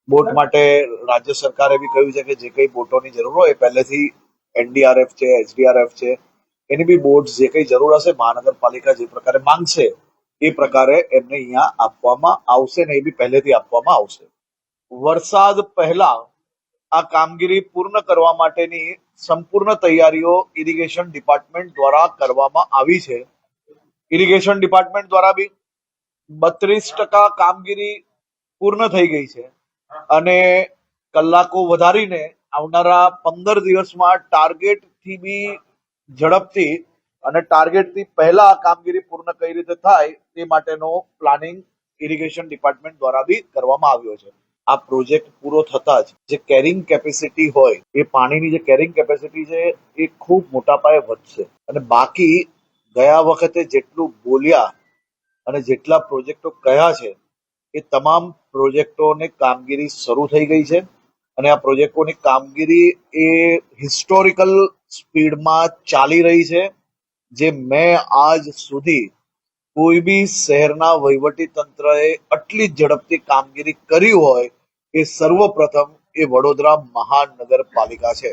Boat માટે રાજ્ય સરકારે બી કહ્યું છે કે જે કઈ બોટોની જરૂર હોય પહેલેથી એનડીઆરએફ છે, એસડીઆરએફ છે, એની બી બોટ જે કઈ જરૂર હશે મહાનગરપાલિકા જે પ્રકારે માંગશે એ પ્રકારે એમને અહીંયા આપવામાં આવશે ને એ બી પહેલેથી આપવામાં આવશે. વરસાદ પહેલા આ કામગીરી પૂર્ણ કરવા માટેની સંપૂર્ણ તૈયારીઓ ઇરિગેશન ડિપાર્ટમેન્ટ દ્વારા કરવામાં આવી છે. ઇરિગેશન ડિપાર્ટમેન્ટ દ્વારા બી 32% કામગીરી પૂર્ણ થઈ ગઈ છે અને કલાકો વધારીને આવનારા 15 દિવસમાં ટાર્ગેટથી બી ઝડપથી અને ટાર્ગેટથી પહેલા આ કામગીરી પૂર્ણ કઈ રીતે થાય તે માટેનો પ્લાનિંગ ઇરિગેશન ડિપાર્ટમેન્ટ દ્વારા બી કરવામાં આવ્યો છે. આ પ્રોજેક્ટ પૂરો થતા જ જે કેરિંગ કેપેસિટી હોય એ પાણીની જે કેરિંગ કેપેસિટી છે એ ખૂબ મોટા પાયે વધશે અને બાકી ગયા વખતે જેટલું બોલ્યા અને જેટલા પ્રોજેક્ટો કયા છે એ તમામ પ્રોજેક્ટોની કામગીરી શરૂ થઈ ગઈ છે અને આ પ્રોજેક્ટોની કામગીરી એ હિસ્ટોરિકલ સ્પીડમાં ચાલી રહી છે, જે મેં આજ સુધી કોઈ બી શહેરના વહીવટી તંત્રએ આટલી ઝડપથી કામગીરી કરી હોય એ સર્વપ્રથમ એ વડોદરા મહાનગરપાલિકા છે.